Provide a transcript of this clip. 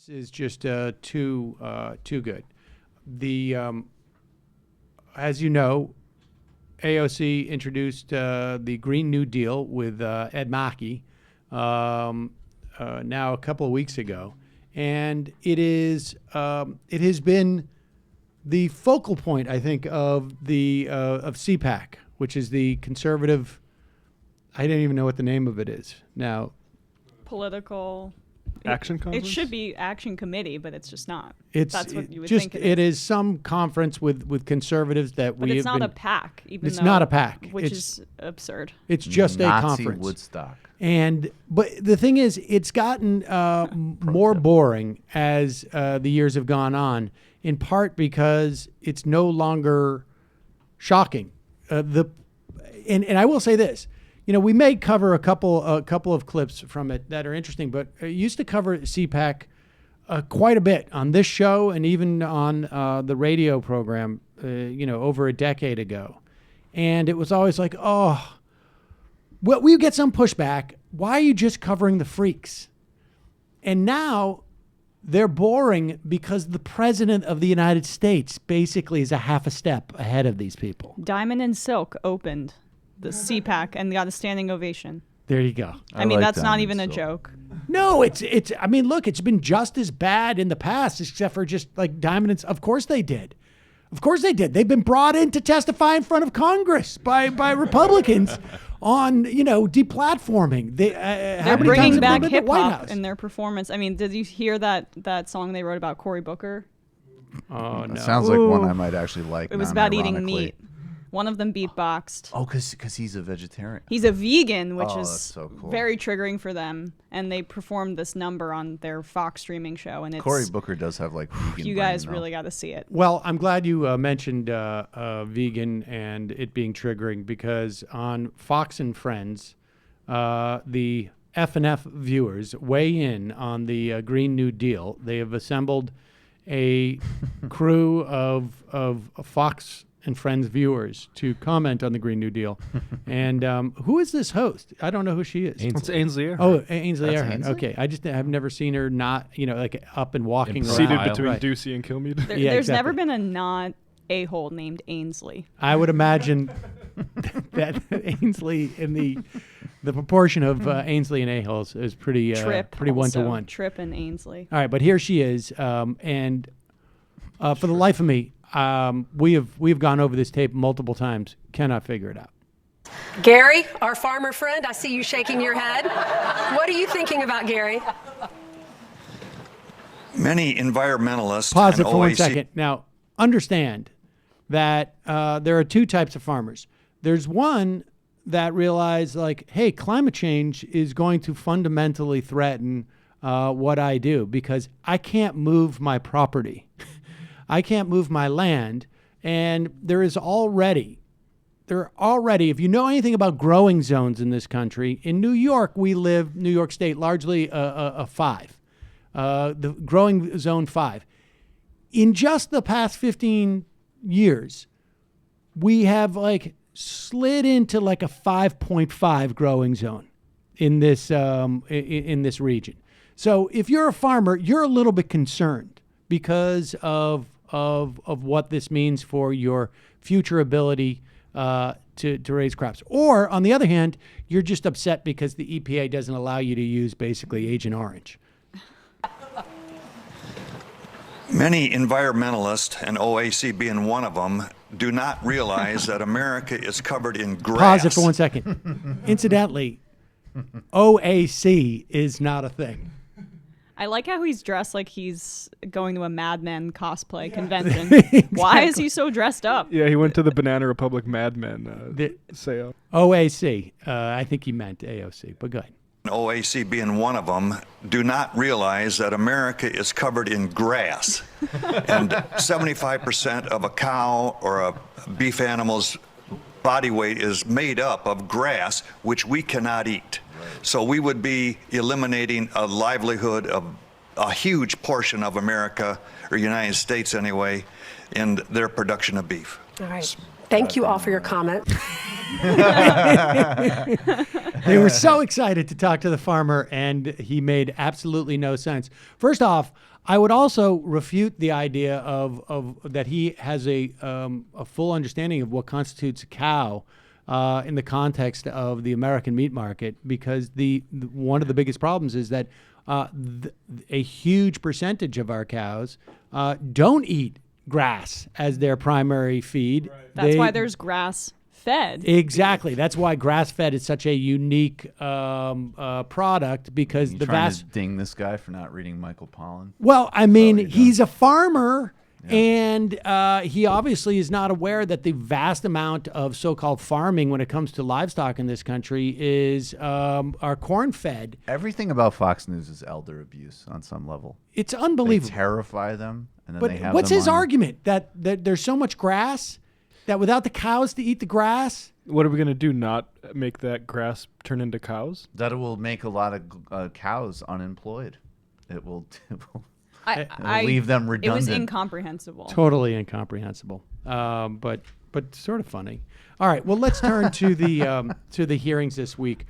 is just too good. As you know, AOC introduced the Green New Deal with Ed Markey now a couple of weeks ago, and it has been the focal point, I think, of CPAC, which is the conservative. I don't even know what the name of it is now. Political Action Conference? It should be Action Committee, but it's just not. That's what you would just, think it is some conference with conservatives that but we it's have not been, a PAC, even it's though, not a PAC. which is absurd. It's just Nazi a conference. Woodstock. But the thing is, it's gotten more boring as the years have gone on, in part because it's no longer shocking. And I will say this. We may cover a couple of clips from it that are interesting, but I used to cover CPAC quite a bit on this show and even on the radio program, over a decade ago. And it was always like, well, we get some pushback. Why are you just covering the freaks? And now they're boring because the president of the United States basically is a half a step ahead of these people. Diamond and Silk opened the CPAC and got a standing ovation. There you go. I mean, that's not even a joke. No, it's. I mean, look, it's been just as bad in the past, except for just like Diamond. Of course they did. Of course they did. They've been brought in to testify in front of Congress by Republicans on deplatforming. They're bringing back hip hop in their performance. I mean, did you hear that song they wrote about Cory Booker? Oh no, that sounds like one I might actually like. It was about eating meat. One of them beatboxed. Oh, because he's a vegetarian. He's a vegan, which is so cool. Very triggering for them. And they performed this number on their Fox streaming show. And it's Cory Booker does have like vegan. You guys really got to see it. Well, I'm glad you mentioned vegan and it being triggering, because on Fox and Friends, the F&F viewers weigh in on the Green New Deal. They have assembled a crew of Fox and Friends viewers to comment on the Green New Deal. And who is this host? I don't know who she is. It's Ainsley Earhart. Oh, Ainsley Earhart. Okay. I've never seen her not, like up and walking around. Seated between Ducey and Kilmeade. There's never been a not a-hole named Ainsley. I would imagine that Ainsley in the proportion of Ainsley and a-holes is pretty one-to-one. Tripp and Ainsley. All right, but here she is. And for the life of me, we have gone over this tape multiple times. Cannot figure it out. Gary, our farmer friend, I see you shaking your head. What are you thinking about, Gary? Many environmentalists. Pause it for 1 second. Now, understand that there are two types of farmers. There's one that realize, like, hey, climate change is going to fundamentally threaten what I do, because I can't move my property. I can't move my land. And there are already, if you know anything about growing zones in this country, in New York, New York State, largely a 5, the growing zone 5. In just the past 15 years, we have slid into a 5.5 growing zone in this region. So if you're a farmer, you're a little bit concerned because of what this means for your future ability to raise crops. Or on the other hand, you're just upset because the EPA doesn't allow you to use basically Agent Orange. Many environmentalists, and OAC being one of them, do not realize that America is covered in grass. Pause it for 1 second. Incidentally, OAC is not a thing. I like how he's dressed like he's going to a Mad Men cosplay convention. Exactly. Why is he so dressed up? Yeah, he went to the Banana Republic Mad Men sale. OAC. I think he meant AOC, but go ahead. OAC being one of them, do not realize that America is covered in grass. And 75% of a cow or a beef animal's body weight is made up of grass, which we cannot eat. So we would be eliminating a livelihood of a huge portion of America, or United States anyway, in their production of beef. All right. Thank you all for your comment. They were so excited to talk to the farmer, and he made absolutely no sense. First off, I would also refute the idea of that he has a full understanding of what constitutes a cow in the context of the American meat market, because one of the biggest problems is that a huge percentage of our cows don't eat grass as their primary feed. That's why there's grass fed. Exactly. That's why grass-fed is such a unique product, because You the trying vast. to ding this guy for not reading Michael Pollan? Well, I mean, what you're he's a farmer, and he obviously is not aware that the vast amount of so-called farming when it comes to livestock in this country is are corn-fed. Everything about Fox News is elder abuse on some level. It's They unbelievable. terrify them, and then But they have what's them his on- argument? That there's so much grass that without the cows to eat the grass? What are we going to do? Not make that grass turn into cows? That it will make a lot of cows unemployed. It will leave them It was redundant. incomprehensible. Totally incomprehensible, but sort of funny. All right, well, let's turn to the hearings this week.